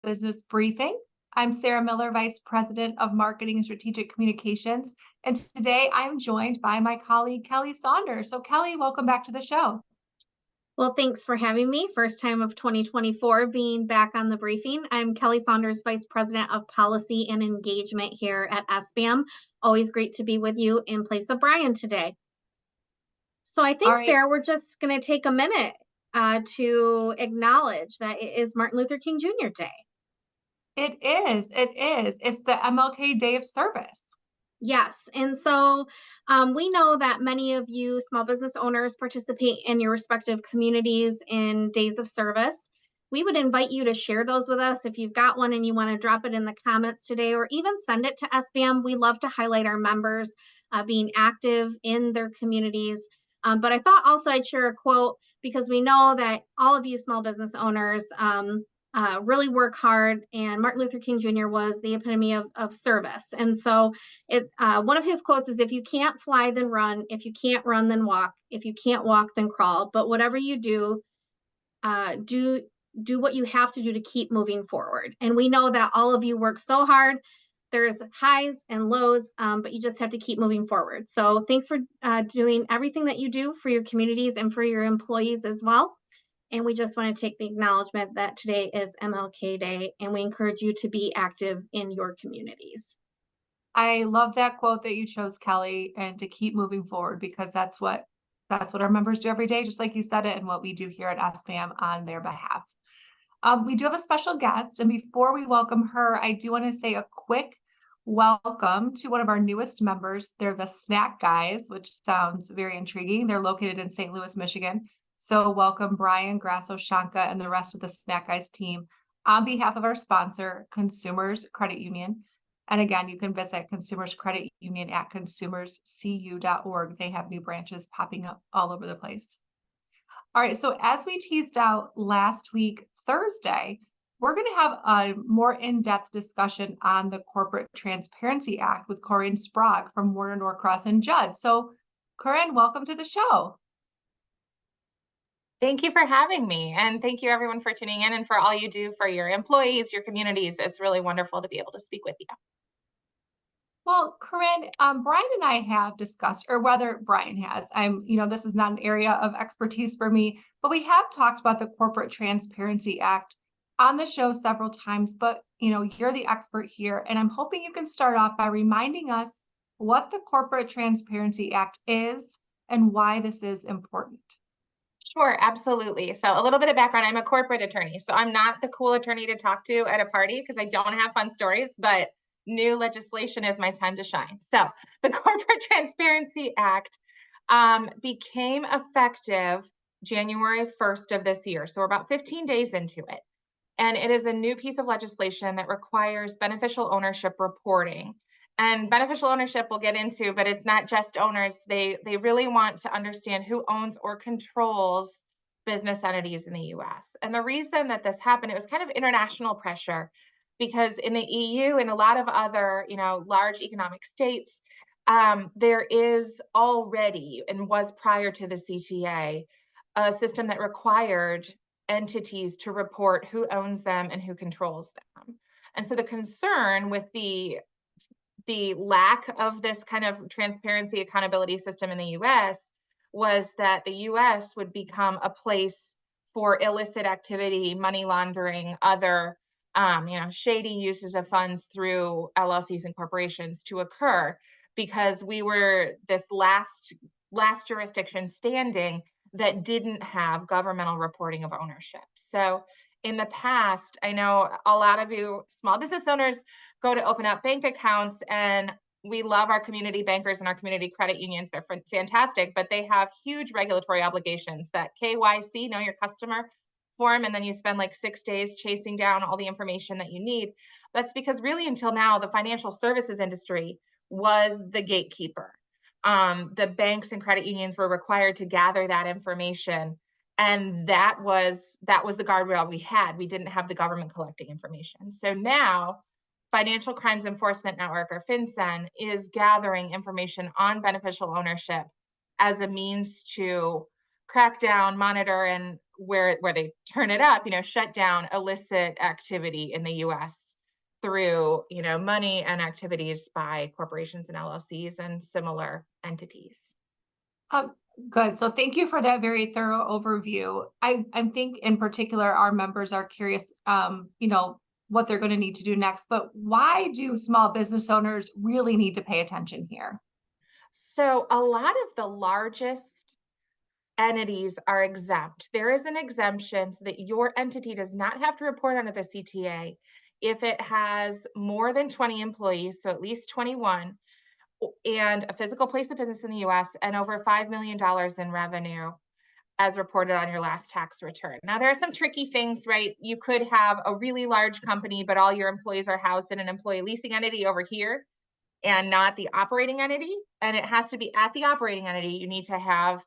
Business Briefing. I'm Sarah Miller, Vice President of Marketing and Strategic Communications. And today I'm joined by my colleague, Kelly Saunders. So Kelly, welcome back to the show. Well, thanks for having me. First time of 2024 being back on the briefing. I'm Kelly Saunders, Vice President of Policy and Engagement here at SBAM. Always great to be with you in place of Brian today. So I think, All right. Sarah, we're just going to take a minute to acknowledge that it is Martin Luther King Jr. Day. It is. It's the MLK Day of Service. Yes. And so we know that many of you small business owners participate in your respective communities in days of service. We would invite you to share those with us if you've got one and you want to drop it in the comments today, or even send it to SBAM. We love to highlight our members being active in their communities. But I thought also I'd share a quote because we know that all of you small business owners really work hard, and Martin Luther King Jr. was the epitome of service. And so one of his quotes is, if you can't fly, then run. If you can't run, then walk. If you can't walk, then crawl. But whatever you do, do what you have to do to keep moving forward. And we know that all of you work so hard. There's highs and lows, but you just have to keep moving forward. So thanks for doing everything that you do for your communities and for your employees as well. And we just want to take the acknowledgement that today is MLK Day, and we encourage you to be active in your communities. I love that quote that you chose, Kelly, and to keep moving forward, because that's what our members do every day, just like you said it, and what we do here at SBAM on their behalf. We do have a special guest, and before we welcome her, I do want to say a quick welcome to one of our newest members. They're the Snack Guys, which sounds very intriguing. They're located in St. Louis, Michigan. So welcome Brian, Grasso, Shanka, and the rest of the Snack Guys team on behalf of our sponsor, Consumers Credit Union. And again, you can visit Consumers Credit Union at consumerscu.org. They have new branches popping up all over the place. All right, so as we teased out last week, Thursday, we're going to have a more in-depth discussion on the Corporate Transparency Act with Corinne Sprague from Warner Norcross and Judd. So Corinne, welcome to the show. Thank you for having me. And thank you everyone for tuning in and for all you do for your employees, your communities. It's really wonderful to be able to speak with you. Well, Corinne, Brian and I have discussed, or whether Brian has, this is not an area of expertise for me, but we have talked about the Corporate Transparency Act on the show several times, but you're the expert here, and I'm hoping you can start off by reminding us what the Corporate Transparency Act is and why this is important. Sure, absolutely. So a little bit of background, I'm a corporate attorney, so I'm not the cool attorney to talk to at a party because I don't have fun stories, but new legislation is my time to shine. So the Corporate Transparency Act became effective January 1st of this year. So we're about 15 days into it. And it is a new piece of legislation that requires beneficial ownership reporting. And beneficial ownership we'll get into, but it's not just owners. They really want to understand who owns or controls business entities in the US. And the reason that this happened, it was kind of international pressure, because in the EU and a lot of other, large economic states, there is already, and was prior to the CTA, a system that required entities to report who owns them and who controls them. And so the concern with the lack of this kind of transparency accountability system in the US was that the US would become a place for illicit activity, money laundering, other shady uses of funds through LLCs and corporations to occur, because we were this last jurisdiction standing that didn't have governmental reporting of ownership. So in the past, I know a lot of you small business owners go to open up bank accounts, and we love our community bankers and our community credit unions. They're fantastic, but they have huge regulatory obligations. That KYC, know your customer form, and then you spend like 6 days chasing down all the information that you need. That's because really until now, the financial services industry was the gatekeeper. The banks and credit unions were required to gather that information, and that was the guardrail we had. We didn't have the government collecting information. So now Financial Crimes Enforcement Network, or FinCEN, is gathering information on beneficial ownership as a means to crack down, monitor, and where they turn it up, shut down illicit activity in the US through, money and activities by corporations and LLCs and similar entities. Good. So thank you for that very thorough overview. I think in particular, our members are curious, what they're going to need to do next, but why do small business owners really need to pay attention here? So a lot of the largest entities are exempt. There is an exemption so that your entity does not have to report under the CTA if it has more than 20 employees, so at least 21, and a physical place of business in the US and over $5 million in revenue as reported on your last tax return. Now, there are some tricky things, right? You could have a really large company, but all your employees are housed in an employee leasing entity over here and not the operating entity. And it has to be at the operating entity. You need to have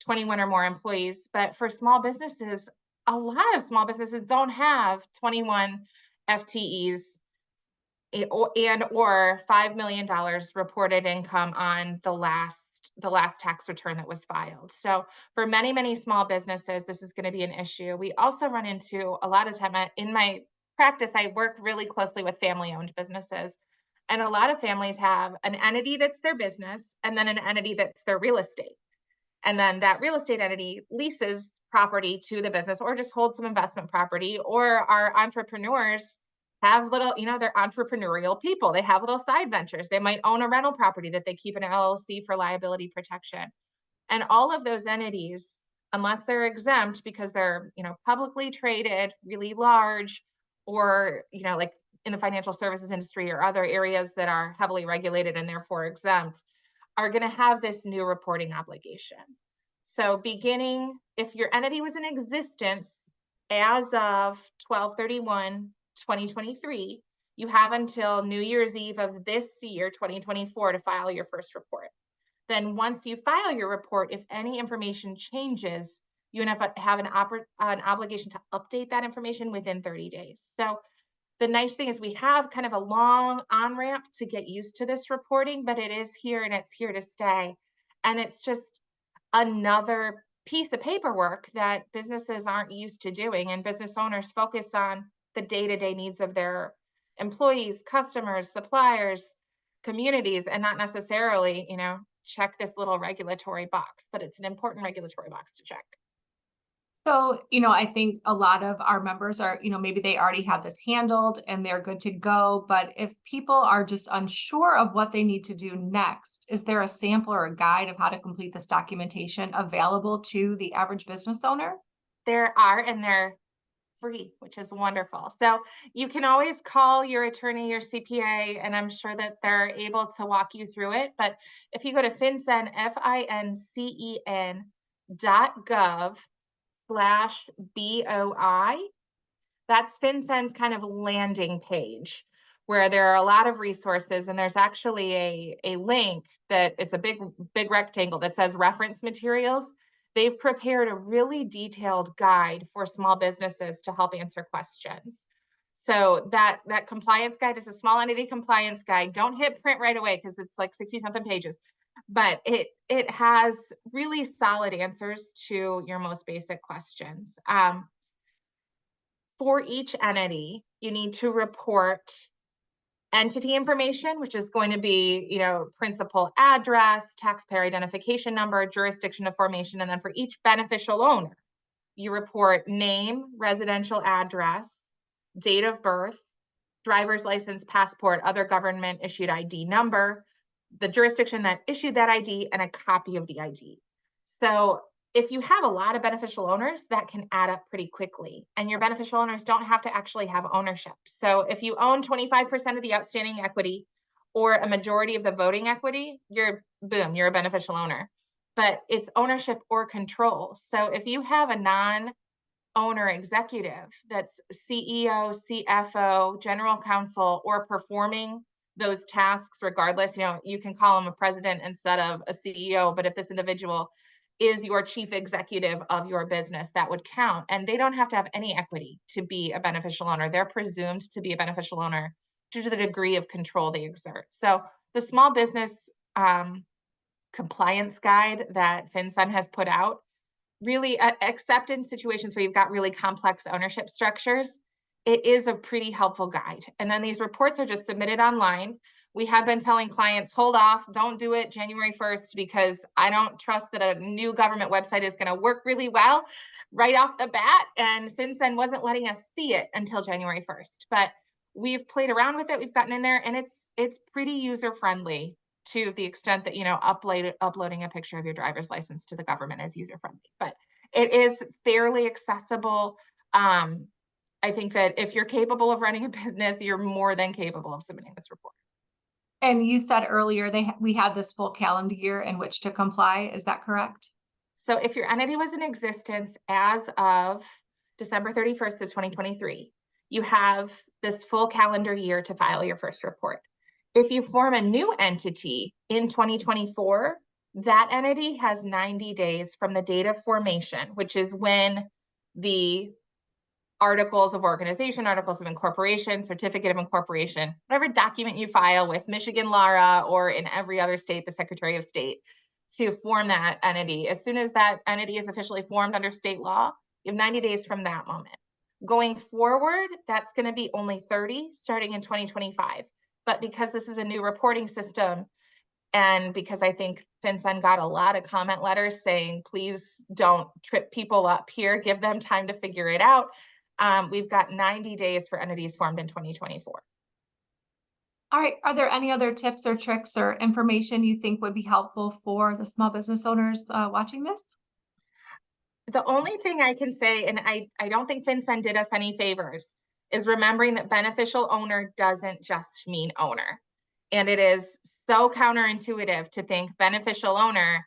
21 or more employees. But for small businesses, a lot of small businesses don't have 21 FTEs and or $5 million reported income on the last tax return that was filed. So for many, many small businesses, this is going to be an issue. We also run into a lot of time in my practice, I work really closely with family-owned businesses. And a lot of families have an entity that's their business and then an entity that's their real estate. And then that real estate entity leases property to the business or just holds some investment property, or our entrepreneurs have little, they're entrepreneurial people. They have little side ventures. They might own a rental property that they keep in an LLC for liability protection. And all of those entities, unless they're exempt because they're, publicly traded, really large, or, like in the financial services industry or other areas that are heavily regulated and therefore exempt, are going to have this new reporting obligation. So beginning, if your entity was in existence as of 12/31/2023, you have until New Year's Eve of this year, 2024, to file your first report. Then once you file your report, if any information changes, you have an obligation to update that information within 30 days. So the nice thing is we have kind of a long on-ramp to get used to this reporting, but it is here and it's here to stay. And it's just another piece of paperwork that businesses aren't used to doing, and business owners focus on the day-to-day needs of their employees, customers, suppliers, communities, and not necessarily, check this little regulatory box, but it's an important regulatory box to check. So, I think a lot of our members are, maybe they already have this handled and they're good to go. But if people are just unsure of what they need to do next, is there a sample or a guide of how to complete this documentation available to the average business owner? There are, and they're free, which is wonderful. So you can always call your attorney, your CPA, and I'm sure that they're able to walk you through it. But if you go to FinCEN, FINCEN.gov/BOI, that's FinCEN's kind of landing page where there are a lot of resources, and there's actually a link that it's a big rectangle that says reference materials. They've prepared a really detailed guide for small businesses to help answer questions. So that compliance guide is a small entity compliance guide. Don't hit print right away because it's like 60 something pages, but it has really solid answers to your most basic questions. For each entity, you need to report entity information, which is going to be, principal address, taxpayer identification number, jurisdiction of formation, and then for each beneficial owner, you report name, residential address, date of birth, driver's license, passport, other government issued ID number, the jurisdiction that issued that ID, and a copy of the ID. So if you have a lot of beneficial owners, that can add up pretty quickly. And your beneficial owners don't have to actually have ownership. So if you own 25% of the outstanding equity or a majority of the voting equity, you're a beneficial owner. But it's ownership or control. So if you have a non-owner executive that's CEO, CFO, general counsel, or performing those tasks regardless, you can call them a president instead of a CEO, but if this individual is your chief executive of your business, that would count. And they don't have to have any equity to be a beneficial owner. They're presumed to be a beneficial owner due to the degree of control they exert. So the small business compliance guide that FinCEN has put out really, except in situations where you've got really complex ownership structures, it is a pretty helpful guide. And then these reports are just submitted online. We have been telling clients, hold off, don't do it January 1st, because I don't trust that a new government website is going to work really well right off the bat. And FinCEN wasn't letting us see it until January 1st. But we've played around with it. We've gotten in there, and it's pretty user friendly to the extent that, you know, uploading a picture of your driver's license to the government is user friendly. But it is fairly accessible. I think that if you're capable of running a business, you're more than capable of submitting this report. And you said earlier we had this full calendar year in which to comply. Is that correct? So if your entity was in existence as of December 31st of 2023, you have this full calendar year to file your first report. If you form a new entity in 2024, that entity has 90 days from the date of formation, which is when the articles of organization, articles of incorporation, certificate of incorporation, whatever document you file with Michigan LARA or in every other state, the Secretary of State, to form that entity. As soon as that entity is officially formed under state law, you have 90 days from that moment. Going forward, that's going to be only 30 starting in 2025. But because this is a new reporting system, and because I think FinCEN got a lot of comment letters saying, please don't trip people up here, give them time to figure it out. We've got 90 days for entities formed in 2024. All right. Are there any other tips or tricks or information you think would be helpful for the small business owners watching this? The only thing I can say, and I don't think FinCEN did us any favors, is remembering that beneficial owner doesn't just mean owner. And it is so counterintuitive to think beneficial owner,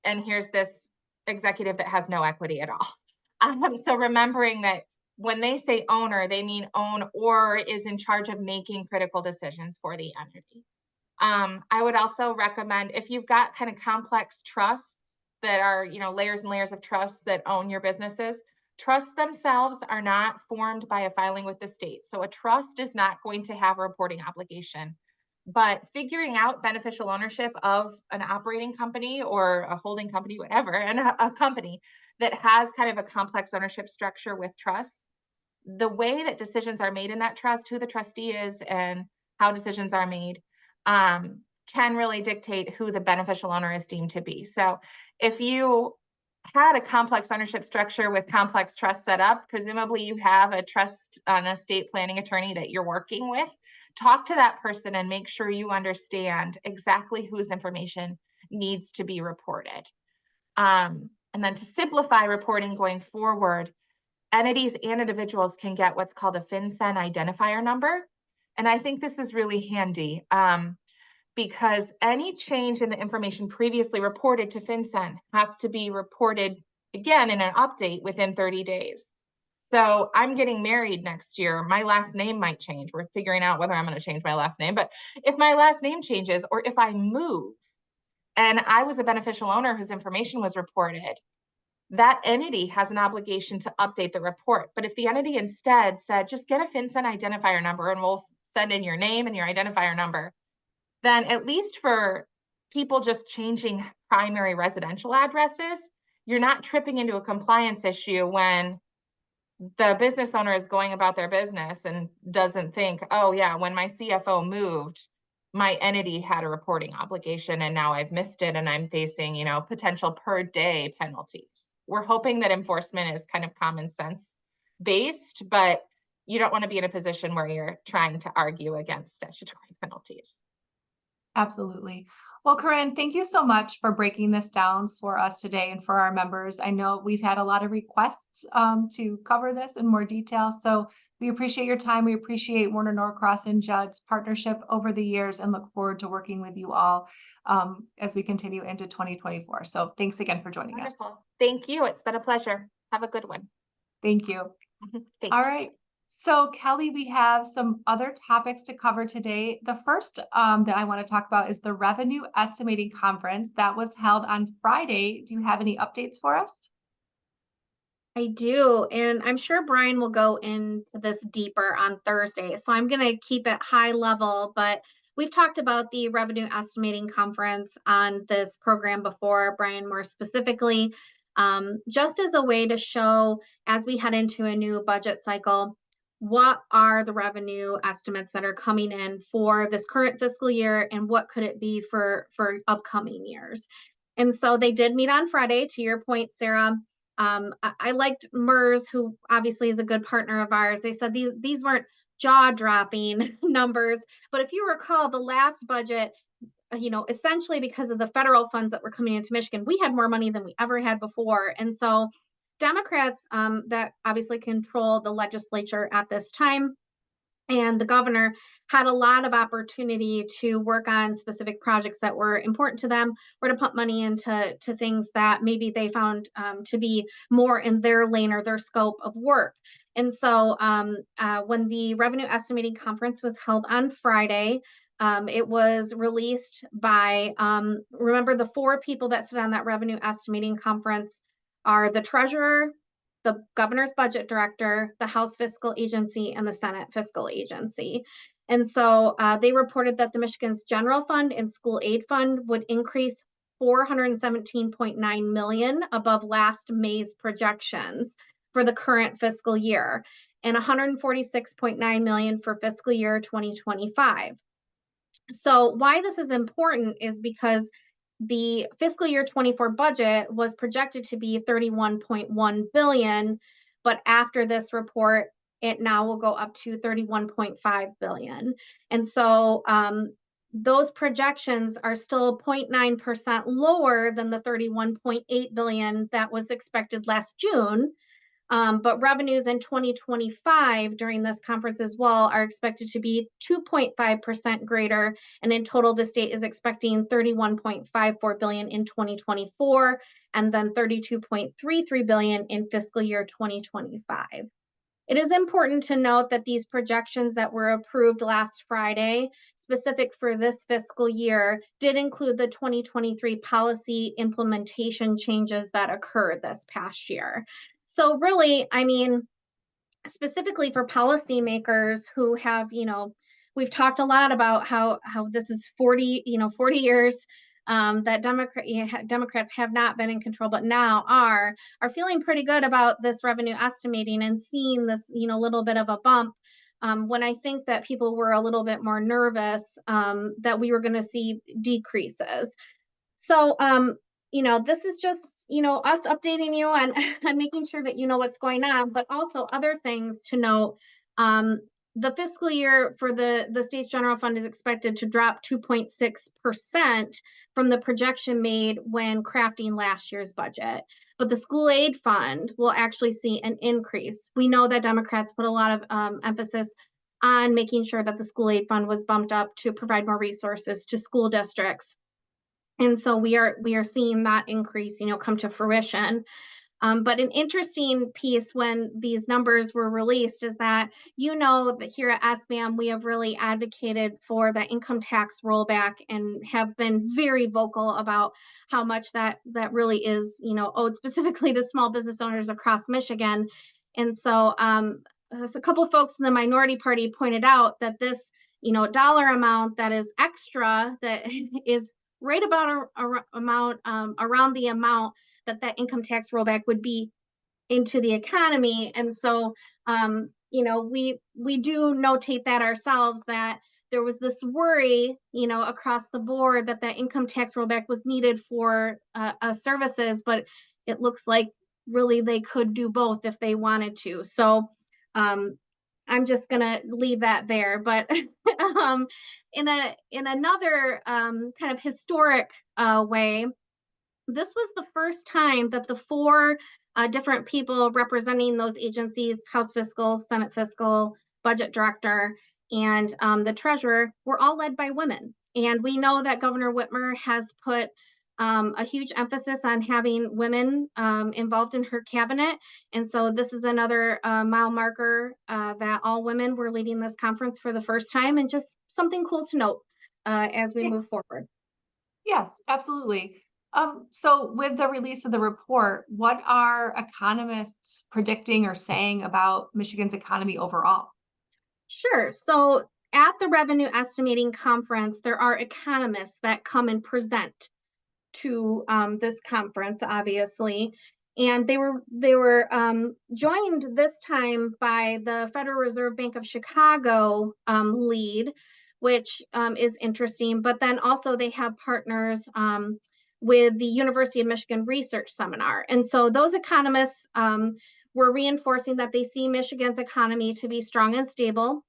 and here's this executive that has no equity at all. So remembering that when they say owner, they mean own or is in charge of making critical decisions for the entity. I would also recommend, if you've got kind of complex trusts that are, you know, layers and layers of trusts that own your businesses, trusts themselves are not formed by a filing with the state. So a trust is not going to have a reporting obligation. But figuring out beneficial ownership of an operating company or a holding company, whatever, and a company that has kind of a complex ownership structure with trusts, the way that decisions are made in that trust, who the trustee is and how decisions are made, can really dictate who the beneficial owner is deemed to be. So if you had a complex ownership structure with complex trusts set up, presumably you have a trust on estate planning attorney that you're working with. Talk to that person and make sure you understand exactly whose information needs to be reported. And then to simplify reporting going forward, entities and individuals can get what's called a FinCEN identifier number. And I think this is really handy because any change in the information previously reported to FinCEN has to be reported again in an update within 30 days. So I'm getting married next year. My last name might change. We're figuring out whether I'm going to change my last name. But if my last name changes, or if I move and I was a beneficial owner whose information was reported, that entity has an obligation to update the report. But if the entity instead said, just get a FinCEN identifier number and we'll send in your name and your identifier number, then at least for people just changing primary residential addresses, you're not tripping into a compliance issue when the business owner is going about their business and doesn't think, oh yeah, when my CFO moved, my entity had a reporting obligation and now I've missed it and I'm facing, you know, potential per day penalties. We're hoping that enforcement is kind of common sense based, but you don't want to be in a position where you're trying to argue against statutory penalties. Absolutely. Well, Corinne, thank you so much for breaking this down for us today and for our members. I know we've had a lot of requests to cover this in more detail. So we appreciate your time. We appreciate Warner Norcross and Judd's partnership over the years and look forward to working with you all as we continue into 2024. So thanks again for joining Wonderful. us. Thank you. It's been a pleasure. Have a good one. Thank you. Thanks. All right. So Kelly, we have some other topics to cover today. The first that I want to talk about is the Revenue Estimating Conference that was held on Friday. Do you have any updates for us? I do, and I'm sure Brian will go into this deeper on Thursday. So I'm going to keep it high level, but we've talked about the Revenue Estimating Conference on this program before. Brian, more specifically, just as a way to show, as we head into a new budget cycle, what are the revenue estimates that are coming in for this current fiscal year, and what could it be for upcoming years. And so they did meet on Friday, to your point, Sarah. I liked MERS, who obviously is a good partner of ours. They said these weren't jaw-dropping numbers, but if you recall, the last budget, essentially because of the federal funds that were coming into Michigan, we had more money than we ever had before. And so Democrats that obviously control the legislature at this time, and the governor, had a lot of opportunity to work on specific projects that were important to them, or to put money into things that maybe they found to be more in their lane or their scope of work. And so when the revenue estimating conference was held on Friday, it was released by, remember, the 4 people that sit on that revenue estimating conference are the treasurer, the governor's budget director, the House Fiscal Agency, and the Senate Fiscal Agency. And so they reported that the Michigan's general fund and school aid fund would increase $417.9 million above last May's projections for the current fiscal year, and $146.9 million for fiscal year 2025. So why this is important is because the fiscal year 24 budget was projected to be 31.1 billion, but after this report, it now will go up to 31.5 billion. And so those projections are still 0.9% lower than the 31.8 billion that was expected last June. But revenues in 2025 during this conference as well are expected to be 2.5% greater. And in total, the state is expecting 31.54 billion in 2024, and then 32.33 billion in fiscal year 2025. It is important to note that these projections that were approved last Friday, specific for this fiscal year, did include the 2023 policy implementation changes that occurred this past year. So really, I mean, specifically for policymakers who have, we've talked a lot about how this is 40 years that Democrats have not been in control, but now are feeling pretty good about this revenue estimating and seeing this, little bit of a bump. When I think that people were a little bit more nervous that we were going to see decreases. So, this is just, us updating you and making sure that you know what's going on, but also other things to note. The fiscal year for the state's general fund is expected to drop 2.6% from the projection made when crafting last year's budget. But the school aid fund will actually see an increase. We know that Democrats put a lot of emphasis on making sure that the school aid fund was bumped up to provide more resources to school districts. And so we are seeing that increase, come to fruition. But an interesting piece when these numbers were released is that, that here at SBAM, we have really advocated for the income tax rollback and have been very vocal about how much that really is, owed specifically to small business owners across Michigan. And so a couple of folks in the minority party pointed out that this, dollar amount that is extra, that is right about around the amount that income tax rollback would be into the economy. And so, we do notate that ourselves, that there was this worry, across the board that income tax rollback was needed for services, but it looks like really they could do both if they wanted to. So, I'm just gonna leave that there. But in another kind of historic way, this was the first time that the 4 different people representing those agencies, House Fiscal, Senate Fiscal, Budget Director, and the Treasurer, were all led by women. And we know that Governor Whitmer has put a huge emphasis on having women involved in her cabinet. And so this is another mile marker that all women were leading this conference for the first time, and just something cool to note as we move forward. Yes, absolutely. So with the release of the report, what are economists predicting or saying about Michigan's economy overall? Sure. So at the revenue estimating conference, there are economists that come and present to this conference, obviously. And they were joined this time by the Federal Reserve Bank of Chicago lead, which is interesting. But then also they have partners with the University of Michigan Research Seminar. And so those economists were reinforcing that they see Michigan's economy to be strong and stable.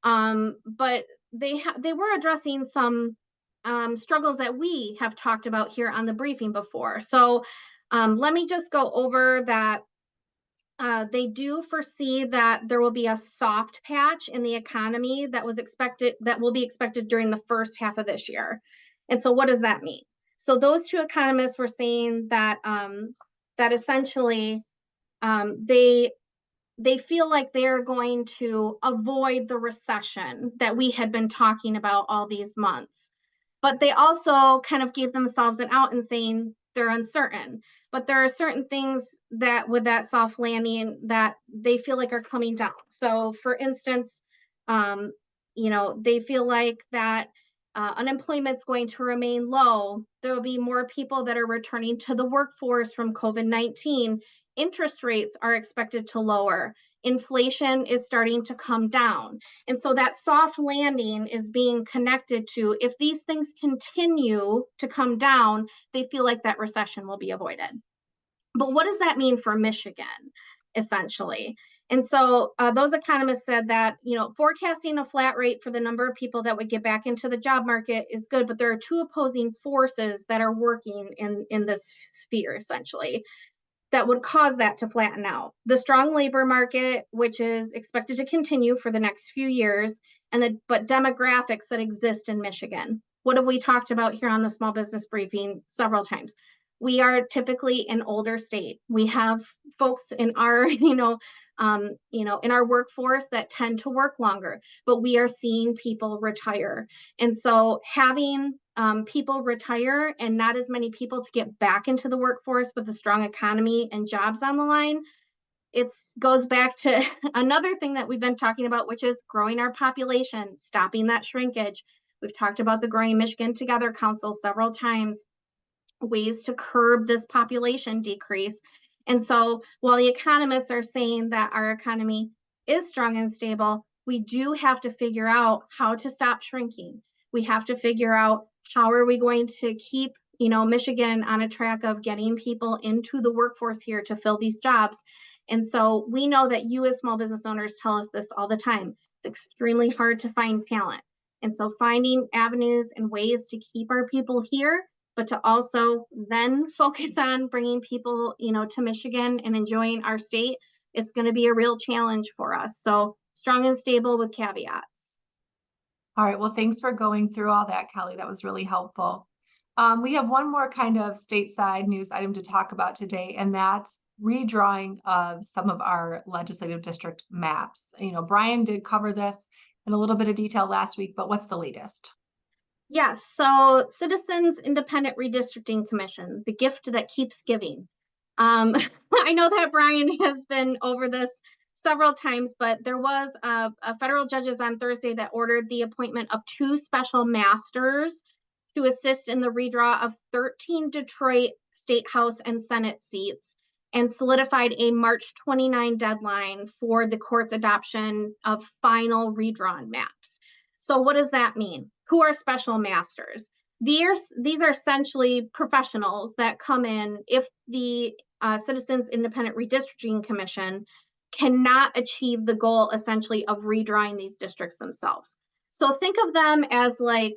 But they were addressing some struggles that we have talked about here on the briefing before. So let me just go over that. They do foresee that there will be a soft patch in the economy that will be expected during the first half of this year. And so what does that mean? So those two economists were saying that that essentially they feel like they're going to avoid the recession that we had been talking about all these months. But they also kind of gave themselves an out in saying they're uncertain. But there are certain things that with that soft landing that they feel like are coming down. So for instance, they feel like that unemployment's going to remain low. There will be more people that are returning to the workforce from COVID-19. Interest rates are expected to lower. Inflation is starting to come down. And so that soft landing is being connected to, if these things continue to come down, they feel like that recession will be avoided. But what does that mean for Michigan, essentially? And so those economists said that, forecasting a flat rate for the number of people that would get back into the job market is good, but there are two opposing forces that are working in this sphere, essentially, that would cause that to flatten out. The strong labor market, which is expected to continue for the next few years, but demographics that exist in Michigan. What have we talked about here on the Small Business Briefing several times? We are typically an older state. We have folks in our, in our workforce that tend to work longer, but we are seeing people retire. And so having people retire and not as many people to get back into the workforce with a strong economy and jobs on the line, it goes back to another thing that we've been talking about, which is growing our population, stopping that shrinkage. We've talked about the Growing Michigan Together Council several times, ways to curb this population decrease. And so while the economists are saying that our economy is strong and stable, we do have to figure out how to stop shrinking. We have to figure out how are we going to keep, Michigan on a track of getting people into the workforce here to fill these jobs. And so we know that you as small business owners tell us this all the time. It's extremely hard to find talent. And so finding avenues and ways to keep our people here, but to also then focus on bringing people, to Michigan and enjoying our state, it's going to be a real challenge for us. So strong and stable with caveats. All right. Well, thanks for going through all that, Kelly. That was really helpful. We have one more kind of stateside news item to talk about today, and that's redrawing of some of our legislative district maps. Brian did cover this in a little bit of detail last week, but what's the latest? Yes, so Citizens Independent Redistricting Commission, the gift that keeps giving. I know that Brian has been over this several times, but there was a federal judges on Thursday that ordered the appointment of 2 special masters to assist in the redraw of 13 Detroit State House and Senate seats, and solidified a March 29 deadline for the court's adoption of final redrawn maps. So what does that mean? Who are special masters? These are essentially professionals that come in if the Citizens Independent Redistricting Commission cannot achieve the goal essentially of redrawing these districts themselves. So think of them as like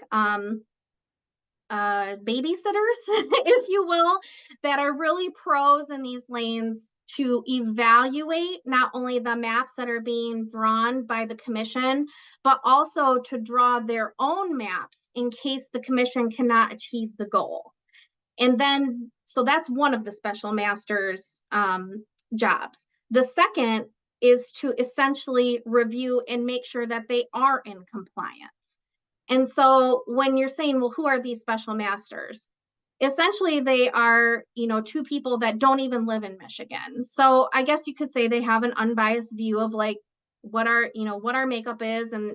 babysitters, if you will, that are really pros in these lanes to evaluate not only the maps that are being drawn by the commission, but also to draw their own maps in case the commission cannot achieve the goal. And then, so that's one of the special masters' jobs. The second is to essentially review and make sure that they are in compliance. And so when you're saying, well, who are these special masters? Essentially, they are, 2 people that don't even live in Michigan. So I guess you could say they have an unbiased view of like what our makeup is, and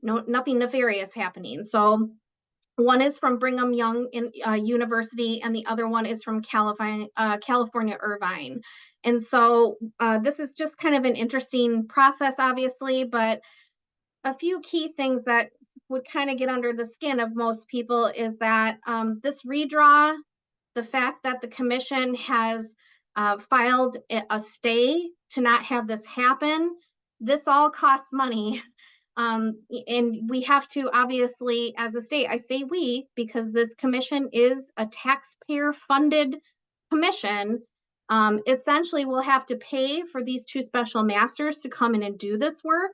nothing nefarious happening. So One is from Brigham Young University, and the other one is from California Irvine. And so this is just kind of an interesting process, obviously, but a few key things that would kind of get under the skin of most people is that this redraw, the fact that the commission has filed a stay to not have this happen, this all costs money. And we have to, obviously, as a state, I say we, because this commission is a taxpayer funded commission. Essentially, we'll have to pay for these two special masters to come in and do this work.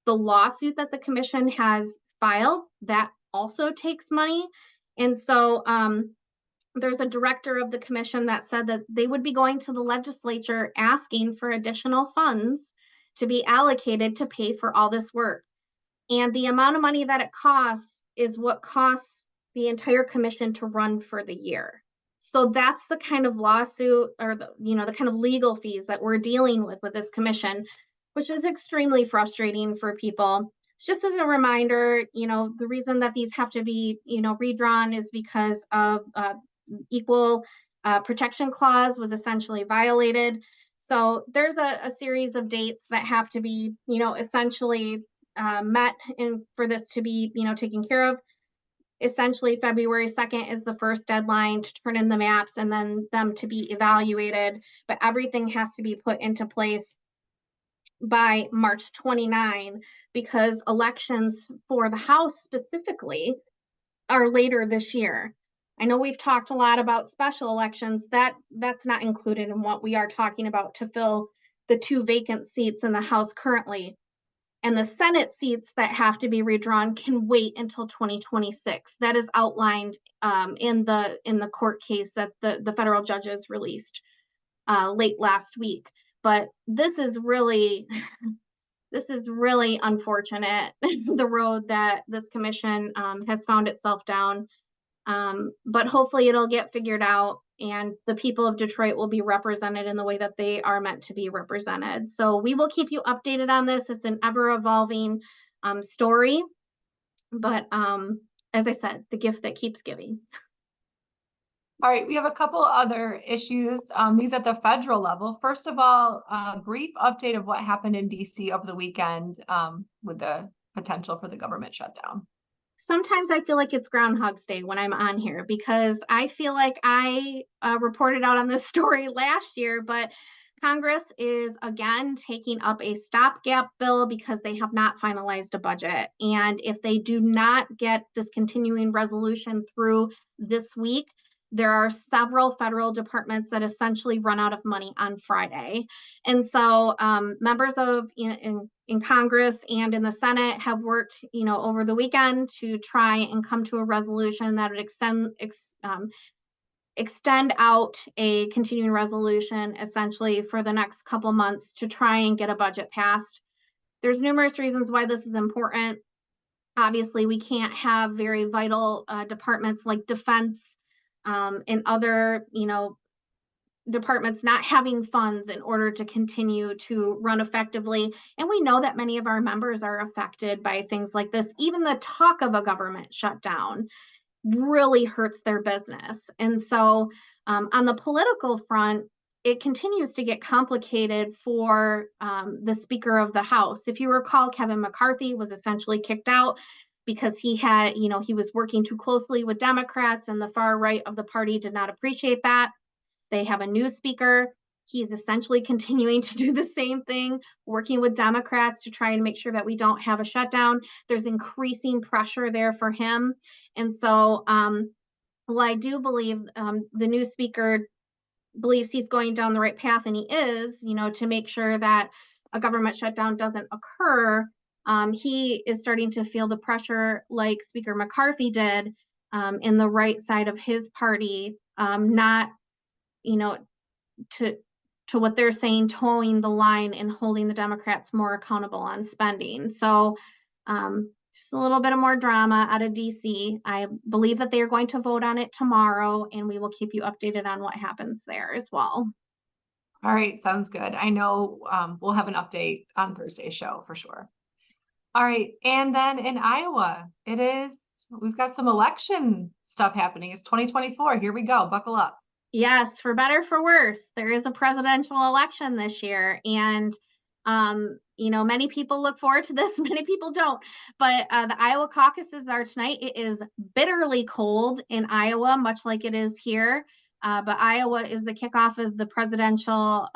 The lawsuit that the commission has filed, that also takes money. And so there's a director of the commission that said that they would be going to the legislature asking for additional funds to be allocated to pay for all this work. And the amount of money that it costs is what costs the entire commission to run for the year. So that's the kind of lawsuit, or the kind of legal fees that we're dealing with this commission, which is extremely frustrating for people. It's just as a reminder, the reason that these have to be, redrawn is because of equal protection clause was essentially violated. So there's a series of dates that have to be, essentially met for this to be, taken care of. Essentially, February 2nd is the first deadline to turn in the maps and then them to be evaluated. But everything has to be put into place by March 29, because elections for the House specifically are later this year. I know we've talked a lot about special elections. That's not included in what we are talking about to fill the 2 vacant seats in the House currently. And the Senate seats that have to be redrawn can wait until 2026. That is outlined in the court case that the federal judges released late last week. But this is really unfortunate, the road that this commission has found itself down. But hopefully it'll get figured out, and the people of Detroit will be represented in the way that they are meant to be represented. So we will keep you updated on this. It's an ever-evolving story. But as I said, the gift that keeps giving. All right, we have a couple other issues, these at the federal level. First of all, a brief update of what happened in DC over the weekend with the potential for the government shutdown. Sometimes I feel like it's Groundhog's Day when I'm on here, because I feel like I reported out on this story last year, but Congress is again taking up a stopgap bill because they have not finalized a budget. And if they do not get this continuing resolution through this week, there are several federal departments that essentially run out of money on Friday. And so members of in Congress and in the Senate have worked, over the weekend to try and come to a resolution that would extend out a continuing resolution essentially for the next couple months to try and get a budget passed. There's numerous reasons why this is important. Obviously, we can't have very vital departments like defense and other, departments not having funds in order to continue to run effectively. And we know that many of our members are affected by things like this. Even the talk of a government shutdown really hurts their business. And so on the political front, it continues to get complicated for the Speaker of the House. If you recall, Kevin McCarthy was essentially kicked out because he had, he was working too closely with Democrats, and the far right of the party did not appreciate that. They have a new speaker. He's essentially continuing to do the same thing, working with Democrats to try and make sure that we don't have a shutdown. There's increasing pressure there for him. And so while I do believe the new speaker believes he's going down the right path, and he is, to make sure that a government shutdown doesn't occur, he is starting to feel the pressure like Speaker McCarthy did in the right side of his party, not, to what they're saying, towing the line and holding the Democrats more accountable on spending. So just a little bit of more drama out of DC. I believe that they are going to vote on it tomorrow, and we will keep you updated on what happens there as well. All right, sounds good. I know we'll have an update on Thursday's show for sure. All right, and then in Iowa, it is we've got some election stuff happening. It's 2024. Here we go. Buckle up. Yes, for better, for worse, there is a presidential election this year. And, many people look forward to this, many people don't. But the Iowa caucuses are tonight. It is bitterly cold in Iowa, much like it is here. But Iowa is the kickoff of the presidential,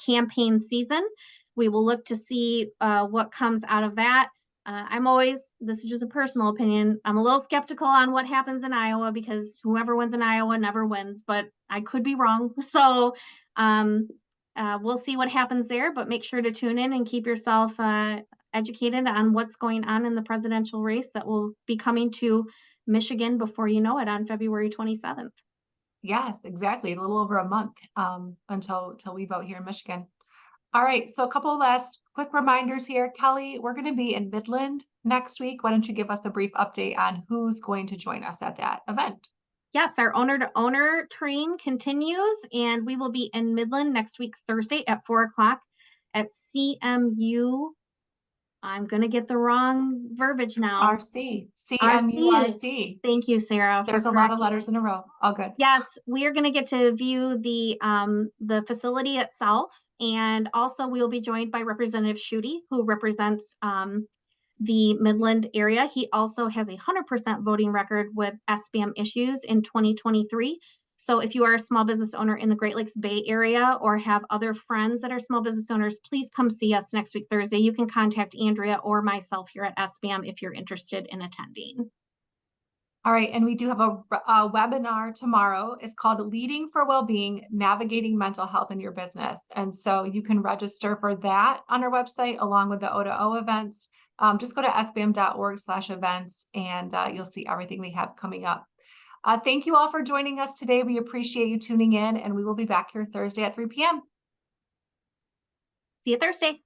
campaign season. We will look to see what comes out of that. This is just a personal opinion, I'm a little skeptical on what happens in Iowa because whoever wins in Iowa never wins, but I could be wrong. So we'll see what happens there, but make sure to tune in and keep yourself educated on what's going on in the presidential race that will be coming to Michigan before you know it on February 27th. Yes, exactly. A little over a month until we vote here in Michigan. All right, so a couple last quick reminders here. Kelly, we're going to be in Midland next week. Why don't you give us a brief update on who's going to join us at that event? Yes, our owner-to-owner train continues, and we will be in Midland next week, Thursday at 4:00 at CMU. I'm going to get the wrong verbiage now. RC. CMURC. Thank you, Sarah. There's a lot of letters in a row. All good. Yes, we are going to get to view the facility itself, and also we will be joined by Representative Schutte, who represents the Midland area. He also has a 100% voting record with SBM issues in 2023. So if you are a small business owner in the Great Lakes Bay area or have other friends that are small business owners, please come see us next week, Thursday. You can contact Andrea or myself here at SBM if you're interested in attending. All right, and we do have a webinar tomorrow. It's called Leading for Wellbeing, Navigating Mental Health in Your Business. And so you can register for that on our website along with the O2O events. Just go to sbm.org/events and you'll see everything we have coming up. Thank you all for joining us today. We appreciate you tuning in, and we will be back here Thursday at 3 p.m. See you Thursday.